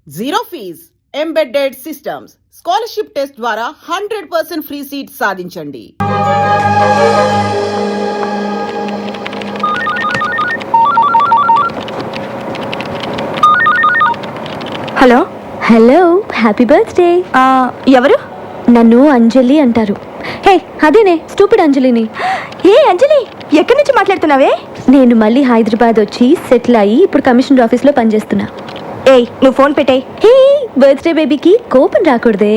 Zero fees embedded systems scholarship test ద్వారా 100% free seat సాధించండి. Hello hello happy birthday. ఎవరు? నన్ను అంజలి అంటారు. హే అదేనే స్టూపిడ్ అంజలిని. ఏ అంజలి ఎక్కడి నుంచి మాట్లాడుతున్నావే? నేను మళ్ళీ హైదరాబాద్ వచ్చి సెటిల్ అయ్యి ఇప్పుడు కమిషనర్ ఆఫీస్లో పనిచేస్తున్నా. ఏయ్ నువ్వు ఫోన్ పెట్టాయి. హే బర్త్డే బేబీకి కోపం రాకూడదే.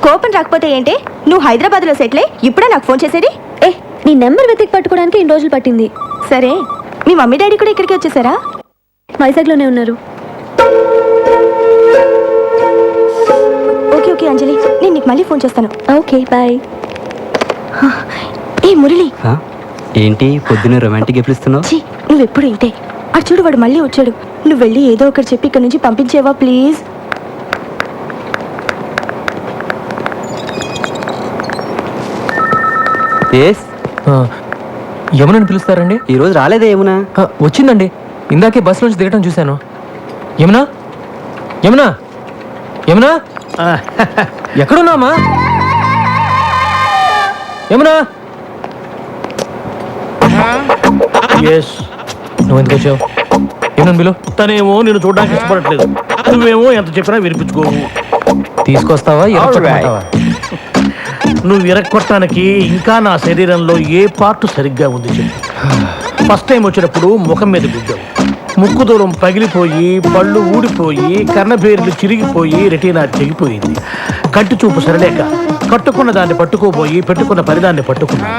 కోపం రాకపోతే ఏంటే? నువ్వు హైదరాబాద్లో సెటిల్ అయ్యి ఇప్పుడే నాకు ఫోన్ చేసేది? ఏ నీ నెంబర్ వెతికి పట్టుకోవడానికి ఇన్ని రోజులు పట్టింది. సరే మీ మమ్మీ డాడీ కూడా ఇక్కడికి వచ్చేసారా? వైజాగ్లోనే ఉన్నారు. ఓకే ఓకే అంజలి, నేను నీకు మళ్ళీ ఫోన్ చేస్తాను. Okay bye. ఏ మురళి, ఏంటి పొద్దున్న రొమాంటిక్ ఎప్పుడు నువ్వు ఎప్పుడు ఇంతే. అటు చూడు వాడు మళ్ళీ వచ్చాడు. నువ్వు వెళ్ళి ఏదో ఒకటి చెప్పి ఇక్కడ నుంచి పంపించేవా ప్లీజ్? యమునని పిలుస్తారండి? ఈరోజు రాలేదే యమునా? వచ్చిందండి, ఇందాకే బస్ నుంచి దిగటం చూశాను. యమునా యమునా యమునా ఎక్కడున్నామా? యమునా నువ్వు ఎందుకు వచ్చావు? ఏమన్నా బిలు? తనేమో నేను చూడడానికి ఇష్టపడట్లేదు, నువ్వేమో ఎంత చెప్పినా వినిపించుకోవు. తీసుకొస్తావా? నువ్వు విరక్కొట్టడానికి ఇంకా నా శరీరంలో ఏ పార్ట్ సరిగ్గా ఉంది చెప్పు. ఫస్ట్ టైం వచ్చినప్పుడు ముఖం మీద గుద్దావు, ముక్కు దూరం పగిలిపోయి పళ్ళు ఊడిపోయి కన్నబేర్లు చిరిగిపోయి రెటీనా తెగిపోయింది. కంటి చూపు సరలేక కట్టుకున్న దాన్ని పట్టుకోబోయి పెట్టుకున్న పరిదాన్ని పట్టుకున్నా.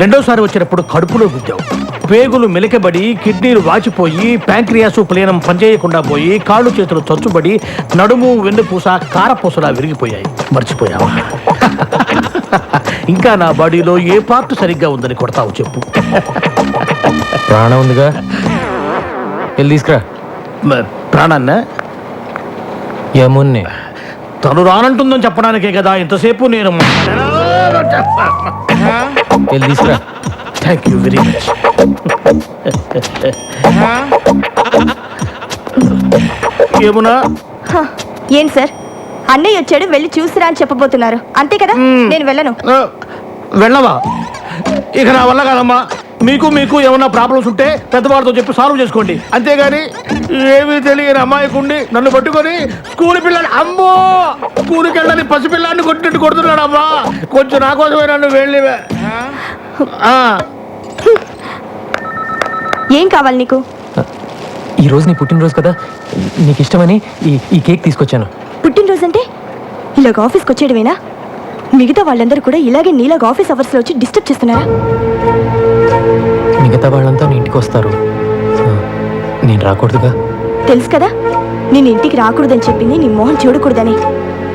రెండోసారి వచ్చినప్పుడు కడుపులో గుద్దావు, పేగులు మెలికబడి కిడ్నీలు వాచిపోయి ప్యాంక్రియాసు ప్లీనం పనిచేయకుండా పోయి కాళ్ళు చేతులు చచ్చుబడి నడుము వెన్నుపూస కారపూసలా విరిగిపోయాయి. మర్చిపోయావా? ఇంకా నా బాడీలో ఏ పార్ట్ సరిగ్గా ఉందని కొడతావు చెప్పు. ప్రాణం ఉందిగా, వెళ్ళి తీసుకురా. ప్రాణాన్న యమున్ని తను రానంటుందని చెప్పడానికే కదా ఇంతసేపు నేను. వెళ్ళి తీసుకురా. Thank you very much. Yamuna. ఏంటి సార్, అన్నయ్య వచ్చాడు వెళ్ళి చూసిరా అని చెప్పబోతున్నారు అంతే కదా? నేను వెళ్ళను. వెళ్ళవా? ఇక నా వల్ల కాదమ్మా. మీకు ఏమన్నా ప్రాబ్లమ్స్ ఉంటే పెద్దవాళ్ళతో చెప్పి సాల్వ్ చేసుకోండి, అంతేగాని ఏమీ తెలియని అమ్మాయికుండి నన్ను పట్టుకొని స్కూల్ పిల్లని, అమ్మో స్కూల్కి వెళ్ళని పసిపిల్లాన్ని కొట్టినట్టు కొడుతున్నాడు అమ్మా. కొంచెం నా కోసమే నన్ను వెళ్ళివే. ఏం కావాలి నీకు? ఈరోజు నీ పుట్టినరోజు కదా, నీకు ఇష్టమని ఈ కేక్ తీసుకొచ్చాను. పుట్టినరోజు అంటే ఇలాగ ఆఫీస్కి వచ్చేయడమేనా? మిగతా వాళ్ళందరూ కూడా ఇలాగే నీలాగ ఆఫీస్ అవర్స్లో వచ్చి డిస్టర్బ్ చేస్తున్నారా? మిగతా వాళ్ళంతా నీ ఇంటికి వస్తారు, నేను రాకూడదుగా? తెలుసు కదా, నేను ఇంటికి రాకూడదని చెప్పింది నీ మొహం చూడకూడదని.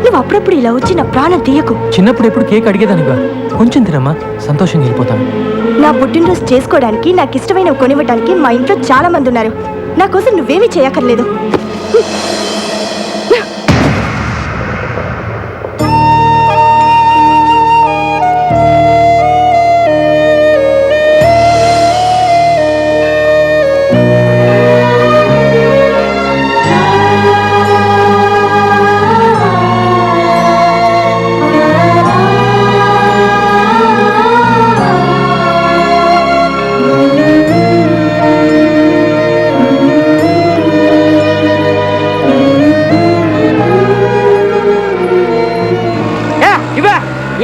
నువ్వు అప్పుడప్పుడు ఇలా వచ్చి నా ప్రాణం తీయకు. చిన్నప్పుడు ఎప్పుడు కేక్ అడిగేదానిగా, కొంచెం తినమ్మా, సంతోషంగా వెళ్ళిపోతాను. నా పుట్టినరోజు చేసుకోవడానికి నాకు ఇష్టమైనవి కొనివ్వడానికి మా ఇంట్లో చాలా మంది ఉన్నారు. నా కోసం నువ్వేమీ చేయక్కర్లేదు.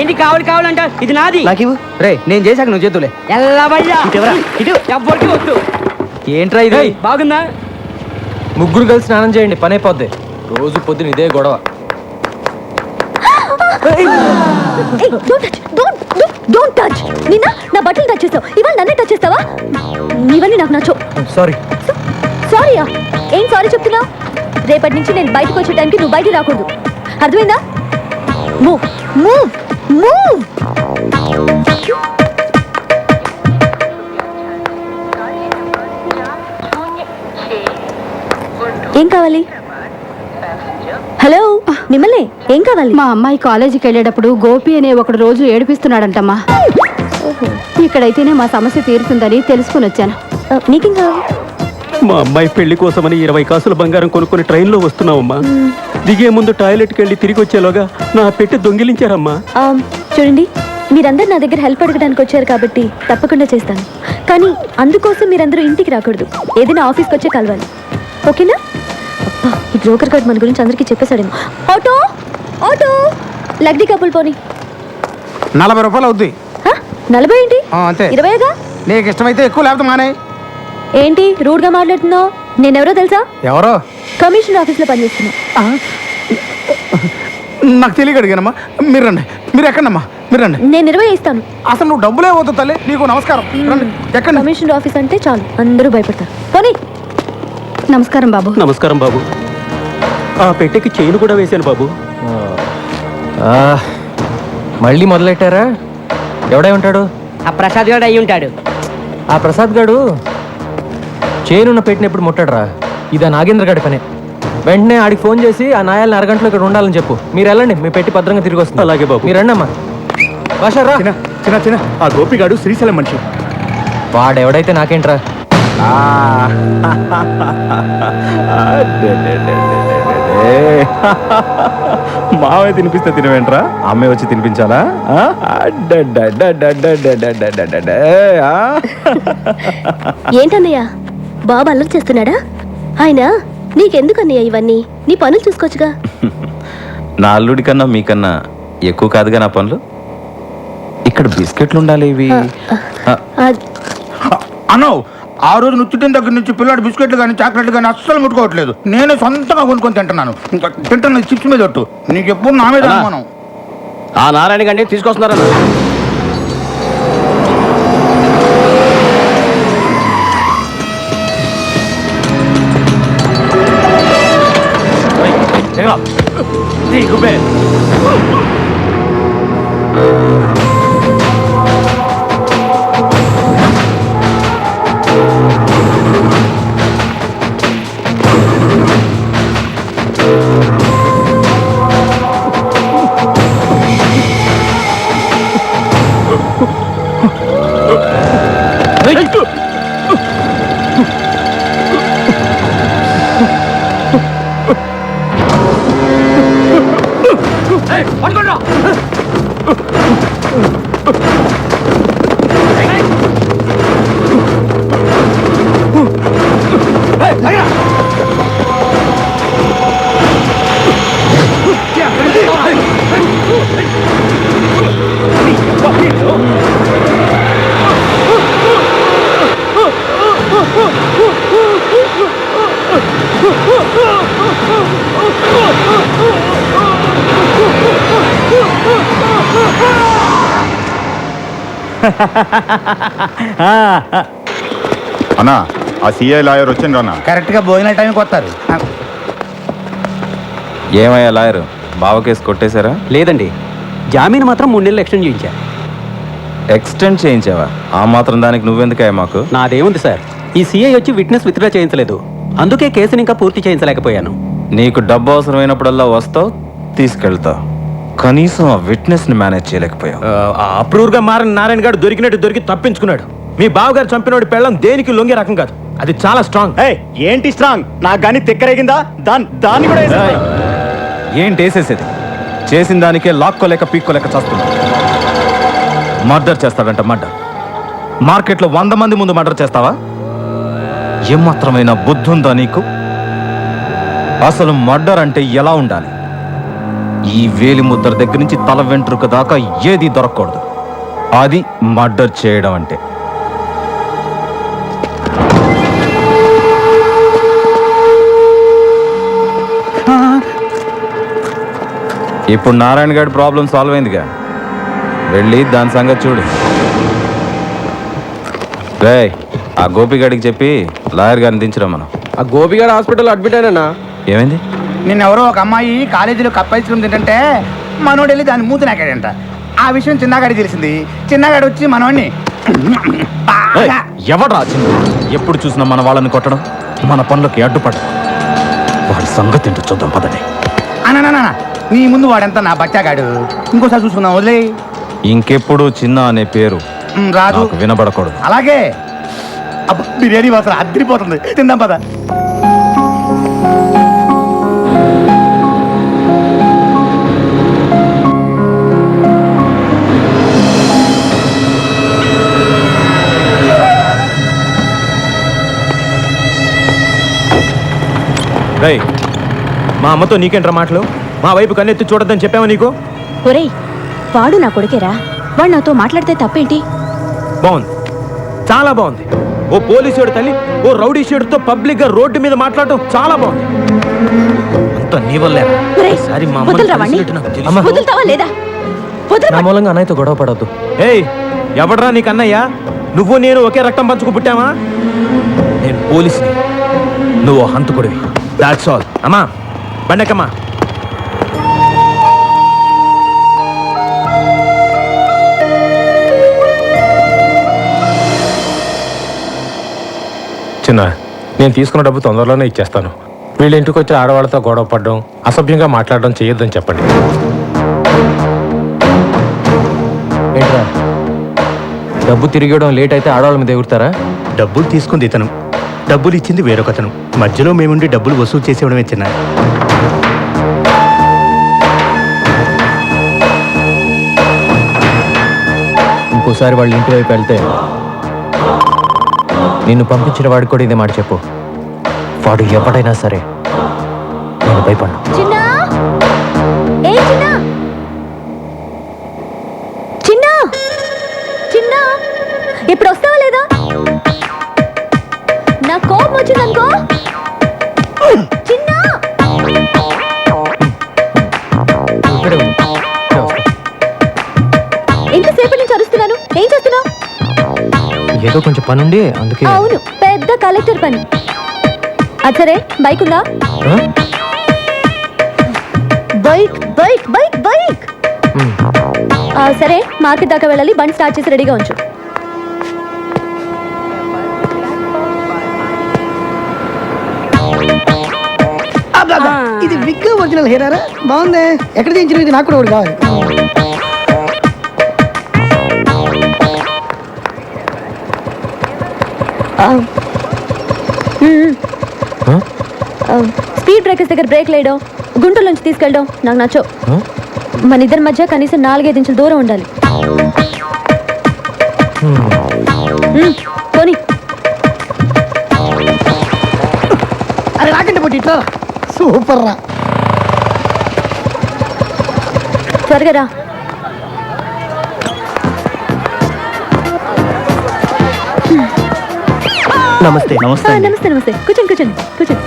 ఏంటి కావాలంట? ఇది నాది. రే నేను చేశాక నువ్వు చేతులే. ఎవ్వరికి వద్దు. ఏంట్రా ఇది? బాగుందా? ముగ్గురు కలిసి స్నానం చేయండి, పని అయిపోద్ది. రోజు పొద్దున ఇదే గొడవ. నా బట్టలు టచ్ చేస్తావు, ఇవాళ నన్నే టచ్ చేస్తావా? ఇవన్నీ నాకు నచ్చవు. సారీ. సారీయా? ఏం సారీ చెప్తున్నావు? రేపటి నుంచి నేను బయటకు వచ్చే టైంకి నువ్వు బయటకు రాకూడదు, అర్థమైందా? Move move move. ఏం కావాలి? హలో మిమ్మల్ని, ఏం కావాలి? మా అమ్మాయి కాలేజీకి వెళ్ళేటప్పుడు గోపి అనే ఒకడు రోజు ఏడిపిస్తున్నాడంటమ్మా. ఇక్కడైతేనే మా సమస్య తీరుతుందని తెలుసుకుని వచ్చాను. నీకేం కావాలి? మా అమ్మాయి పెళ్లి కోసమని 20 కాసుల బంగారం కొనుక్కొని ట్రైన్లో వస్తున్నావమ్మా. దిగే ముందు టాయిలెట్కి వెళ్ళి తిరిగి వచ్చేలోగా నా పెట్టి దొంగిలించారమ్మా. చూడండి, మీరందరూ నా దగ్గర హెల్ప్ అడగడానికి వచ్చారు కాబట్టి తప్పకుండా చేస్తాను. కానీ అందుకోసం మీరందరూ ఇంటికి రాకూడదు, ఏదైనా ఆఫీస్కి వచ్చే కలవాలి. ఓకేనా? అబ్బా, ఈ బ్రోకర్ గార్డ్ మన గురించి అందరికీ చెప్పేశాడేమో. ఆటో ఆటో లగ్డీ కప్పులు పోనీ. 40 రూపాయలు అవుద్ది. 40 ఏంటి? అంతే. 20గా? నీకు ఇష్టమైతే ఎక్కువ లేకపోతే మానే. ఏంటి రూడ్ గా మాట్లాడుతున్నావు? నేనెవరో తెలుసా? ఎవరో? కమిషనర్ ఆఫీస్లో పనిచేస్తున్నా. నాకు తెలియక అడిగానమ్మా. మీరు రండి. మీరు ఎక్కడమ్మా? మీరు రండి. నేను 20 ఇస్తాను. అసలు నువ్వు డబ్బులే పోతావు తల్లి. నీకు నమస్కారం. రండి. ఎక్కడ? కమిషనర్ ఆఫీస్ అంటే చాలు అందరూ భయపడతారు. పోనీ. నమస్కారం బాబు. నమస్కారం బాబు. ఆ పెట్టెకి చైన్ కూడా వేశాను బాబు. మళ్ళీ మొదలెట్టారా? ఎవడై ఉంటాడు? ఆ ప్రసాద్ గారు అయి ఉంటాడు. ఆ ప్రసాద్ గాడు చేనున్న పెట్టిన ఎప్పుడు ముట్టాడురా. ఇది ఆ నాగేంద్ర గాడి పనే. వెంటనే ఆడికి ఫోన్ చేసి ఆ నాయాలని అరగంటలో ఇక్కడ ఉండాలని చెప్పు. మీరు వెళ్ళండి, మీ పెట్టి భద్రంగా తిరిగి వస్తుంది. అలాగే బాబు. మీరు రండి అమ్మా. భాషరా చిన్న ఆ గోపిగాడు శ్రీశైలం మనిషి. వాడెవడైతే నాకేంట్రా. మావే తినిపిస్తే తినవేంట్రా? అమ్మాయి వచ్చి తినిపించాలా? ఏంటన్నయ్య బాబు అల్లరి చేస్తున్నాడా? ఆయన నీకెందుకన్నయ్య ఇవన్నీ? నీ పనులు చూసుకోవచ్చుగా. నా అల్లుడి కన్నా మీకన్నా ఎక్కువ కాదుగా నా పనులు. ఇక్కడ బిస్కెట్లు ఉండాలి. ఇవి అన్నో, ఆ రోజు నుచ్చుటిన దగ్గర నుంచి పిల్లాడు బిస్కెట్లు కానీ చాక్లెట్లు కానీ అస్సలు ముట్టుకోవట్లేదు. నేనే సొంతంగా కొనుక్కొని తింటున్నాను. ఇంకా తింటున్నా చిప్స్ మీద ఒట్టు. నీకు ఎప్పుడు నా మీద అనుమానం. ఆ నారాయణ గండి తీసుకొస్తున్నారన్న. అన్నా, ఆ సిఐ లాయర్ వచ్చిండ్రు అన్న. కరెక్ట్ గా భోజనాల టైంకి వస్తారు. ఏమయ్యా లాయరు, బావ కేసు కొట్టేశారా? లేదండి, జామీన్ మాత్రం 3 నెలలు ఎక్స్టెండ్ చేయించా. ఎక్స్టెండ్ చేయించావా? ఆ మాత్రం దానికి నువ్వెందుకయ్యా మాకు? నాదేముంది సార్, ఈ సిఐ వచ్చి విట్నెస్ విత్డ్రా చేయించలేదు, అందుకే కేసుని ఇంకా పూర్తి చేయించలేకపోయాను. నీకు డబ్బు అవసరమైనప్పుడల్లా వస్తావు, తీసుకెళ్తావు. కనీసం ఆ విట్నెస్ ని మేనేజ్ చేయలేకపోయావు. అప్రూవ్ గా మారిన నారాయణ గారు దొరికినట్టు దొరికి తప్పించుకున్నాడు. మీ బావగారు చంపినోడి పెళ్ళం దేనికి లొంగే రకం కాదు, అది చాలా స్ట్రాంగ్. ఏంటి స్ట్రాంగ్? నాకు కానీ తిక్కరేగిందా? దాన్ని కూడా ఏంటి వేసేసేది? చేసిన దానికే లాక్కోలేక పీక్కోలేక చేస్తున్నా. మర్డర్ చేస్తాడంట. మర్డర్ మార్కెట్లో 100 మంది ముందు మర్డర్ చేస్తావా? ఏమాత్రమైన బుద్ధి ఉందా నీకు? అసలు మర్డర్ అంటే ఎలా ఉండాలి? ఈ వేలి ముద్ర దగ్గర నుంచి తల వెంట్రుక దాకా ఏది దొరకకూడదు. అది మర్డర్ చేయడం అంటే. ఇప్పుడు నారాయణ గారి ప్రాబ్లం సాల్వ్ అయిందిగా, వెళ్ళి దాని సంగతి చూడు. రే, ఆ గోపిగాడికి చెప్పి లాయర్ గారిని దించరా. మనం ఆ గోపిగాడు హాస్పిటల్ అడ్మిట్ అయినా. ఏమైంది? నిన్నెవరో ఒక అమ్మాయి కాలేజీలో కప్ ఐస్ క్రీమ్ తింటే మనోడు వెళ్ళి దాన్ని మూతి నాకాడంట. ఆ విషయం చిన్నగాడికి తెలిసింది. చిన్నగాడు వచ్చి మనోడిని ఎవడ్రా చిన్న? ఎప్పుడు చూసినా మన వాళ్ళని కొట్టడం, మన పనులకి అడ్డుపడడం. వాడి సంగతి ఏంటో చూద్దాం పదండి. అన్న నీ ముందు వాడెంత నా బచ్చాగాడు. ఇంకోసారి చూసుకుందాం, వదిలే. ఇంకెప్పుడు చిన్న అనే పేరు రాజు నాకు వినబడకూడదు. అలాగే అబ్బా, బిర్యానీ మాత్రం అద్దరిపోతుంది, తిందాం పద. రేయ్, మా అమ్మతో నీకేంట్రా మాటలు? మా వైపు కన్నెత్తి చూడొద్దని చెప్పావా నీకు? ఒరేయ్, వాడు నా కొడుకేరా, వాడు నాతో మాట్లాడితే తప్పేంటి? బాగుంది, చాలా బాగుంది. ఓ పోలీసుడు తల్లి ఓ రౌడీ షేడుతో పబ్లిక్ గా రోడ్డు మీద మాట్లాడటం చాలా బాగుంది. అంత నీ వల్లేరా? ఒరేయ్, ఈసారి మా వదలరా అమ్మని వాణ్ణి? కలిసినట్టు నాకు తెలుసు. వదులుతావా లేదా? నా మూలంగా అన్నయ్యతో గొడవ పడవద్దు. ఏయ్, ఎవడ్రా నీకు అన్నయ్య? నువ్వు నేను ఒకే రక్తం పంచుకు పుట్టామా? నేను పోలీసుని, నువ్వు హంతకుడివి. That's all. అమ్మా బండకమ్మా. చిన్న, నేను తీసుకున్న డబ్బు తొందరలోనే ఇచ్చేస్తాను. వీళ్ళ ఇంటికి వచ్చి ఆడవాళ్ళతో గొడవ పడడం, అసభ్యంగా మాట్లాడడం చేయొద్దని చెప్పండి. ఏంట్రా, డబ్బు తిరిగడం లేట్ అయితే ఆడవాళ్ళ మీద ఎగురుతారా? డబ్బులు తీసుకుంది ఇతను, డబ్బులు ఇచ్చింది వేరొకతను. మధ్యలో మేముండి డబ్బులు వసూలు చేసేవడమే చిన్న. ఇంకోసారి వాళ్ళ ఇంటి వైపు వెళ్తే నిన్ను పంపించిన వాడికి కూడా ఇదే మాట చెప్పు. వాడు ఎవడైనా సరే నేను భయపడ్డా. చిన్నా, ఏ చిన్నా, చిన్నా, చిన్నా, ఇప్పుడు వస్తావా లేదా? నా కోపం వచ్చిందనుకో. చిన్నా, ఇక్కడే ఉండు. ఇక్కడే వస్తా. ఎంతసేపటి నుంచి అరుస్తున్నాను, ఏం చేస్తున్నావు? ఏదో కొంచెం పనుండి అందుకే. అవును, పెద్ద కలెక్టర్ పని. అది సరే, బైక్ ఉందా? ఆ? Bike bike bike bike. ఉమ్. సరే, మార్కెట్ దాకా వెళ్ళాలి, బండి స్టార్ట్ చేసి రెడీగా ఉంచు. ఇది విగ్ ఒరిజినల్ హెయిర్ బాగుంది. ఎక్కడ తీయించిన ఇది? నాకు కూడా ఒకటి కావాలి. స్పీడ్ బ్రేకర్స్ దగ్గర బ్రేక్ లేయడం, గుంటల నుంచి తీసుకెళ్ళడం నాకు నచ్చవు. మన ఇద్దరి మధ్య కనీసం 4-5 ఇంచుల దూరం ఉండాలి. పోనీ. అరే రాకండి పొట్టి, ఇట్లా సూపర్ రా. త్వరగా రా. నమస్తే. నమస్తే నమస్తే. కూర్చోండి కూర్చోండి కూర్చోండి.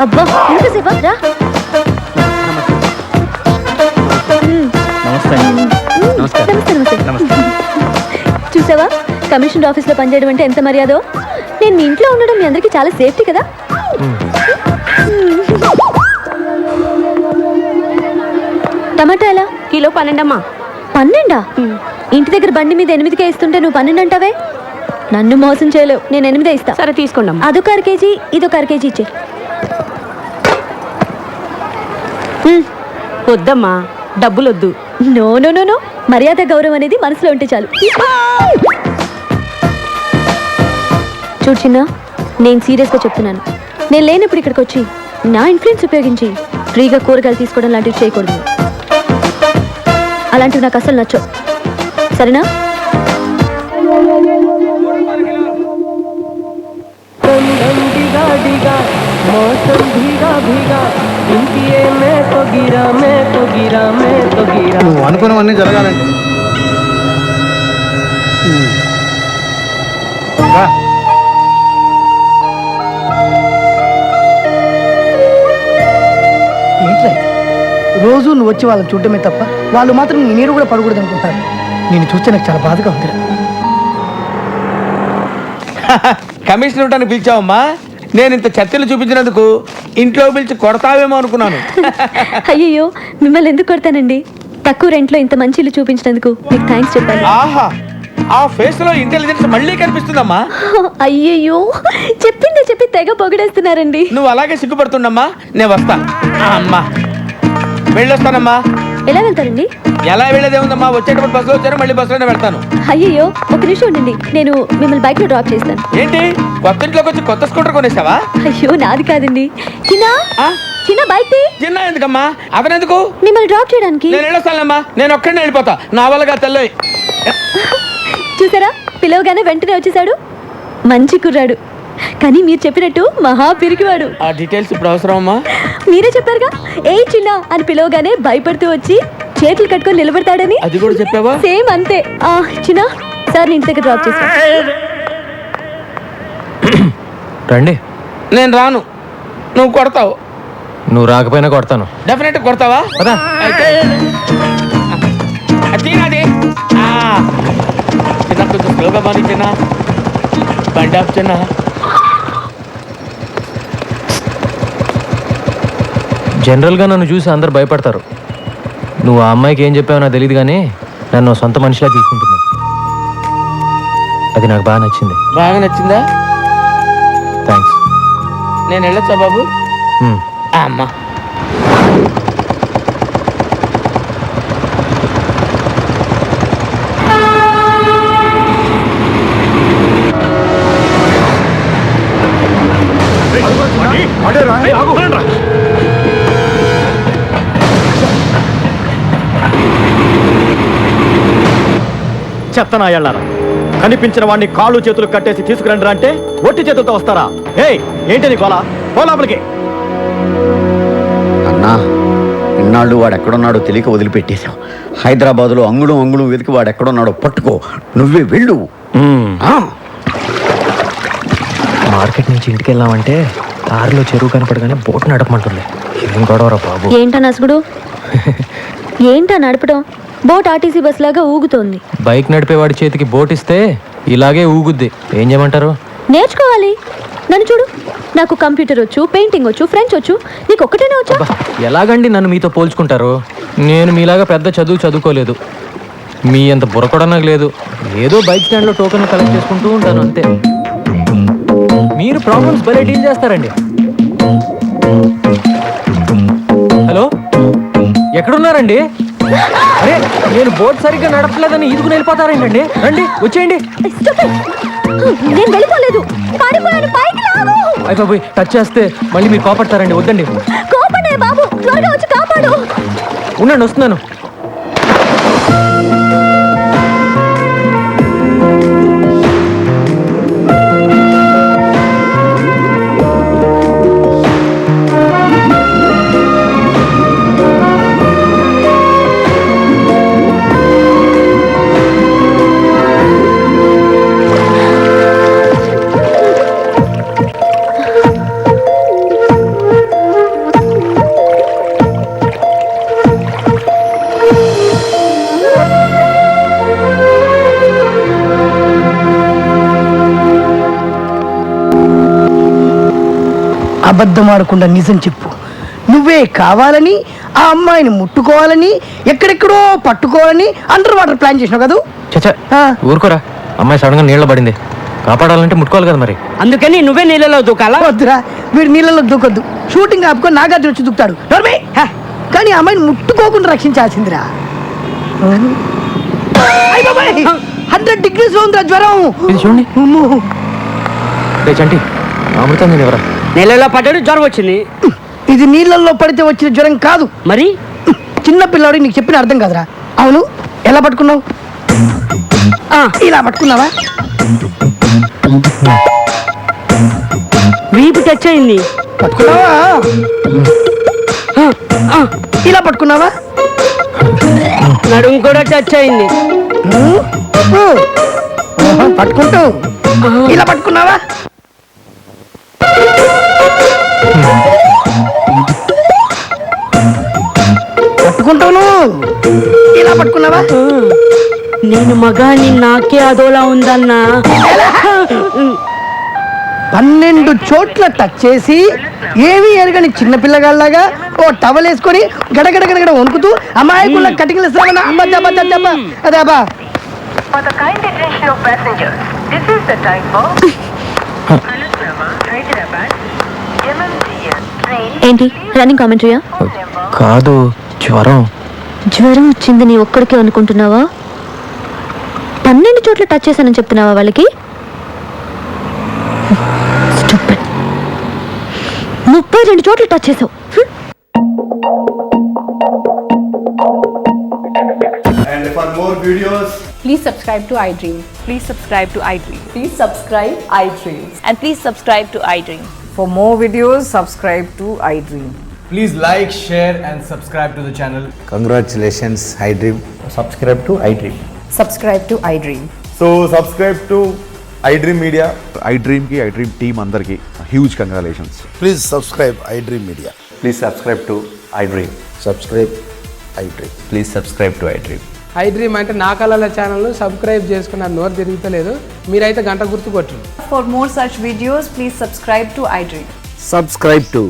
అబ్బా, ఎంతసేపా? రా. నమస్తే. నమస్తే నమస్తే. చూసావా, కమిషనర్ ఆఫీస్లో పనిచేయడం అంటే ఎంత మర్యాదో. నేను మీ ఇంట్లో ఉండడం మీ అందరికీ చాలా సేఫ్టీ కదా. టమాటా ఎలా? కిలో 12 అమ్మా. 12? ఇంటి దగ్గర బండి మీద 8కే ఇస్తుంటే నువ్వు 12 అంటావే? నన్ను మోసం చేయలేవు, నేను 8 ఇస్తా. సరే తీసుకోండి అమ్మా. అదొక 1/2 కేజీ, ఇదొక 1/2 కేజీ ఇచ్చే. వద్దమ్మా, డబ్బులు వద్దు. నో నో నో నో, మర్యాద గౌరవం అనేది మనసులో ఉంటే చాలు. చూడు చిన్న, నేను సీరియస్గా చెప్తున్నాను. నేను లేనప్పుడు ఇక్కడికి వచ్చి నా ఇన్ఫ్లుయెన్స్ ఉపయోగించి ఫ్రీగా కూరగాయలు తీసుకోవడం లాంటివి చేయకూడదు. అలాంటివి నాకు అసలు నచ్చవు, సరేనా? నువ్వు అనుకున్నవన్నీ జరగాలండి. ఏంట్రా ఇది? రోజు నువ్వు వచ్చి వాళ్ళని చూడటమే తప్ప వాళ్ళు మాత్రం నీ నీరు కూడా పడకూడదు అనుకుంటారు. నేను చూస్తే నాకు చాలా బాధగా ఉందిరా. కమిషనర్ ఉంటాను పిలిచావమ్మా. నేను ఇంత చర్చలు చూపించినందుకు ఇంట్లో పిలిచి కొడతావేమో అనుకున్నాను. అయ్యయ్యో, మిమ్మల్ని ఎందుకు కొడతానండి? తక్కువ రెంట్లో ఇంత మంచి ఇల్లు చూపించినందుకు మీకు థ్యాంక్స్ చెప్పాలి. ఆహా, ఆ ఫేస్ లో ఇంటెలిజెన్స్ మళ్ళీ కనిపిస్తుందమ్మా. అయ్యయ్యో, చెప్పిందే చెప్పి తెగ పొగిడేస్తున్నారండి. నువ్వు అలాగే సిగ్గుపడుతుండమ్మా. నేను వస్తా. అమ్మా వెళ్ళొస్తానమ్మా. ఎలా వెళ్తారండి? ఎలా వెళ్ళేదే ఉందమ్మా, వచ్చేటప్పుడు బస్సులో వచ్చారు, మళ్ళీ బస్సులోనే వెళ్తాను. అయ్యయ్యో, ఒక నిమిషం ఉండండి, నేను మిమ్మల్ని బైక్ లో డ్రాప్ చేస్తాను. ఏంటి కొత్త ఇంట్లోకి వచ్చి కొత్త స్కూటర్ కొనేసావా? అయ్యో నాది కాదండి, చిన్న బైక్ ది. చిన్న ఎందుకమ్మా, అతను ఎందుకు? మిమ్మల్ని డ్రాప్ చేయడానికి. నేను వెళ్ళొస్తానమ్మా, నేను ఒక్కడినే వెళ్ళిపోతా, నా వల్లగా తెల్లయి. చూసారా, పిలవగానే వెంటనే వచ్చేసాడు. మంచి కుర్రాడు, కానీ మీరు చెప్పినట్టు మహా పిరికివాడు. ఆ డీటెయిల్స్ ఇప్పుడు అవసరం అమ్మా? మీరే చెప్పారుగా, ఏ చిన్న అని పిలవగానే భయపడుతూ వచ్చి చేతులు కట్టుకొని నిలబడతాడని. అది కూడా చెప్పావా? సేమ్ అంతే. చిన్న సార్ ఇంటి దగ్గర డ్రాప్ చేస్తా. రండి. నేను రాను, నువ్వు కొడతావు. నువ్వు రాకపోయినా కొడతాను. డెఫినెట్ కొడతావా? అయితే చిన్నది చిన్న కొంచెం స్లోగా బాని చిన్న, బండి ఆఫ్ చిన్న. జనరల్గా నన్ను చూసి అందరు భయపడతారు. నువ్వు ఆ అమ్మాయికి ఏం చెప్పావో నాకు తెలియదు, కానీ నన్ను సొంత మనిషిలా చూసుకుంటుంది. అది నాకు బాగా నచ్చింది. బాగా నచ్చిందా? థ్యాంక్స్. నేను వెళ్ళొచ్చా బాబు? అమ్మా చెప్తానా వెళ్ళారా? కనిపించిన వాడిని కాళ్ళు చేతులు కట్టేసి తీసుకురండి అంటే ఒట్టి చేతులతో వస్తారా? ఏంటి నీ గోలా? లోపలికి. అన్నా, ఇన్నాళ్ళు వాడు ఎక్కడున్నాడో తెలియక వదిలిపెట్టేశాం. హైదరాబాద్లో అంగుళం అంగుళం వెతికి వాడు ఎక్కడున్నాడో పట్టుకో, నువ్వే వెళ్ళు. మార్కెట్ నుంచి ఇంటికి వెళ్ళామంటే దారిలో చెరువు కనపడగానే బోట్ నడపమంటుంది. ఏం గొడవరా బాబు? ఏంటా నసుగుడు? ఏంటా నడపడం? బోట్ ఆర్టీసీ బస్ లాగా ఊగుతోంది. బైక్ నడిపేవాడి చేతికి బోట్ ఇస్తే ఇలాగే ఊగుద్ది. ఏం చేయమంటారు? నేర్చుకోవాలి. నన్ను చూడు, నాకు కంప్యూటర్ వచ్చు, పెయింటింగ్ వచ్చు, ఫ్రెంచ్ వచ్చు. నీకు ఒక్కటేనే వచ్చా? ఎలాగండి నన్ను మీతో పోల్చుకుంటారు? నేను మీలాగా పెద్ద చదువుకోలేదు. మీ అంత బుర్ర కూడా నాకు లేదు. ఏదో బైక్ స్టాండ్లో టోకెన్ కలెక్ట్ చేసుకుంటూ ఉంటాను అంతే. మీరు ప్రాబ్లమ్స్ భలే డీల్ చేస్తారండి. హలో, ఎక్కడున్నారండి? అరే, నేను బోట్ సరిగ్గా నడపలేదని ఈదుకుని వెళ్ళిపోతారేంటండి? రండి, వచ్చేయండి. నేను వెళ్ళిపోలేదు, పారిపోయాను. పైకి లాగు. అయిపోయి టచ్ చేస్తే మళ్ళీ మీరు కోపడతారండి. వద్దండి. కోపడే బాబు, త్వరగా వచ్చి కాపాడు. ఉండండి, వస్తున్నాను. అబద్ధం ఆడకుండా నిజం చెప్పు. నువ్వే కావాలని ఆ అమ్మాయిని ముట్టుకోవాలని, ఎక్కడెక్కడో పట్టుకోవాలని అండర్ వాటర్ ప్లాన్ చేసినావు కదా? చచ్చా, ఊరుకోరా. అమ్మాయి సడన్ గా నీళ్ళ పడింది, కాపాడాలంటే ముట్టుకోవాలి కదా మరి. అందుకని నువ్వే నీళ్ళలో దూకాలా? వద్దురా, వీడు నీళ్ళలో దూకొద్దు. షూటింగ్ ఆపుకొని నాగార్జున వచ్చి దూకుతాడు. కానీ ఆ అమ్మాయిని ముట్టుకోకుండా రక్షించాల్సిందిరా. 100 degrees ఉందిరా జ్వరం. ఇది చూడండి. చంటి, అమృతం నేను ఎవరా? నీళ్ళలో పడ్డాడు, జ్వరం వచ్చింది. ఇది నీళ్ళల్లో పడితే వచ్చిన జ్వరం కాదు. మరి చిన్న పిల్లాడు, నీకు చెప్పిన అర్థం కాదురా. అవును, ఎలా పట్టుకున్నావు? ఇలా పట్టుకున్నావా? వీపు టచ్ అయింది. పట్టుకున్నావా? ఇలా పట్టుకున్నావా? నడుము కూడా టచ్ అయింది. పట్టుకుంటూ ఇలా పట్టుకున్నావా? పట్టుకుంటాను. ఇలా పట్టుకున్నావా? నేను మగాని, నాకే అదోలా ఉందన్నా. 12 చోట్ల టచ్ చేసి ఏవి ఎరగని చిన్న పిల్లగాళ్ళగా ఓ టవల్ వేసుకొని గడగడ గడగడ వణుకుతూ అమాయకుల కటింగ్లు ఇస్తామన్నా. అదేబా ఏంటి రన్నింగ్ కామెంటరీయా? కాదు, జ్వరం. జ్వరం వచ్చింది నీ ఒక్కడికే అనుకుంటున్నావా? 12 చోట్ల టచ్ చేశానని చెప్తున్నావా వాళ్ళకి? Stupid. 32 చోట్ల టచ్ చేసావు. And for more videos, Please subscribe to iDream. Please subscribe to iDream. Please subscribe iDream. And please subscribe to iDream. For more videos, subscribe to iDream. Please like, share and subscribe to the channel. Congratulations I dream. Subscribe to iDream. Subscribe to iDream. so subscribe to iDream Media. iDream ki iDream team andarki huge congratulations. Please subscribe I dream media. Please subscribe to iDream. Subscribe I dream. Please subscribe to iDream. iDream అంటే నా కళల channel subscribe చేసుకున్న నోరు తిరుగుతలేదు. మీరైతే గంట గుర్తు కొట్టండి. For more such videos, please subscribe to iDream. Subscribe to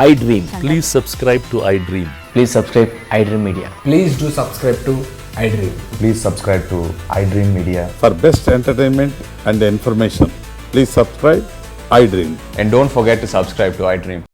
iDream. Please subscribe to iDream. Please subscribe iDream Media. Please do subscribe to iDream. Please subscribe to iDream Media. For best entertainment and information, please subscribe iDream. And don't forget to subscribe to iDream.